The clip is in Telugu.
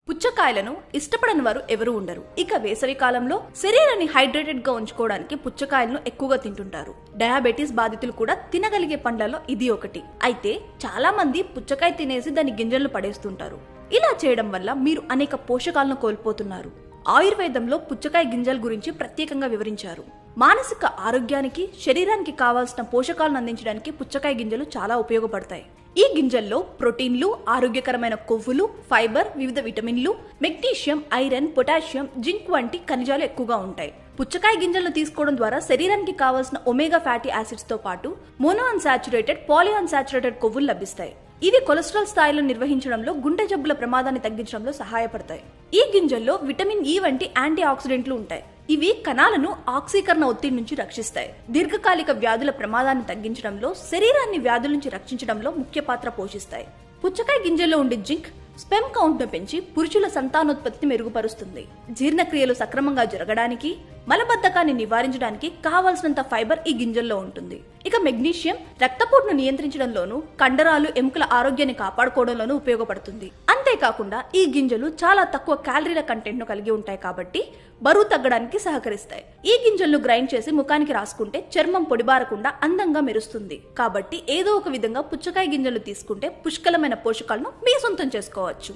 పుచ్చకాయలను ఇష్టపడని వారు ఎవరు ఉండరు. ఇక వేసవి కాలంలో శరీరాన్ని హైడ్రేటెడ్ గా ఉంచుకోవడానికి పుచ్చకాయలను ఎక్కువగా తింటుంటారు. డయాబెటీస్ బాధితులు కూడా తినగలిగే పండ్లలో ఇది ఒకటి. అయితే చాలా మంది పుచ్చకాయ తినేసి దాని గింజలను పడేస్తుంటారు. ఇలా చేయడం వల్ల మీరు అనేక పోషకాలను కోల్పోతున్నారు. ఆయుర్వేదంలో పుచ్చకాయ గింజల గురించి ప్రత్యేకంగా వివరించారు. మానసిక ఆరోగ్యానికి, శరీరానికి కావాల్సిన పోషకాలను అందించడానికి పుచ్చకాయ గింజలు చాలా ఉపయోగపడతాయి. ఈ గింజల్లో ప్రోటీన్లు, ఆరోగ్యకరమైన కొవ్వులు, ఫైబర్, వివిధ విటమిన్లు, మెగ్నీషియం, ఐరన్, పొటాషియం, జింక్ వంటి ఖనిజాలు ఎక్కువగా ఉంటాయి. పుచ్చకాయ గింజలను తీసుకోవడం ద్వారా శరీరానికి కావాల్సిన ఒమేగా ఫ్యాటీ యాసిడ్స్ తో పాటు మోనో అన్సాచురేటెడ్, పాలీ అన్సాచురేటెడ్ కొవ్వులు లభిస్తాయి. ఇవి కొలెస్ట్రాల్ స్థాయిలను నిర్వహించడంలో, గుండె జబ్బుల ప్రమాదాన్ని తగ్గించడంలో సహాయపడతాయి. ఈ గింజల్లో విటమిన్ ఇ వంటి యాంటీ ఆక్సిడెంట్లు ఉంటాయి. ఇవి కణాలను ఆక్సీకరణ ఒత్తిడి నుంచి రక్షిస్తాయి. దీర్ఘకాలిక వ్యాధుల ప్రమాదాన్ని తగ్గించడంలో, శరీరాన్ని వ్యాధుల నుంచి రక్షించడంలో ముఖ్య పాత్ర పోషిస్తాయి. పుచ్చకాయ గింజల్లో ఉండే జింక్ స్పెమ్ కౌంట్ ను పెంచి పురుషుల సంతానోత్పత్తిని మెరుగుపరుస్తుంది. జీర్ణక్రియలు సక్రమంగా జరగడానికి, మలబద్ధకాన్ని నివారించడానికి కావాల్సినంత ఫైబర్ ఈ గింజల్లో ఉంటుంది. ఇక మెగ్నీషియం రక్తపోటును నియంత్రించడంలోనూ, కండరాలు, ఎముకల ఆరోగ్యాన్ని కాపాడుకోవడంలోనూ ఉపయోగపడుతుంది. అంతేకాకుండా ఈ గింజలు చాలా తక్కువ క్యాలరీల కంటెంట్ ను కలిగి ఉంటాయి కాబట్టి బరువు తగ్గడానికి సహకరిస్తాయి. ఈ గింజలను గ్రైండ్ చేసి ముఖానికి రాసుకుంటే చర్మం పొడిబారకుండా అందంగా మెరుస్తుంది. కాబట్టి ఏదో ఒక విధంగా పుచ్చకాయ గింజలు తీసుకుంటే పుష్కలమైన పోషకాలను మీ సొంతం చేసుకోవచ్చు.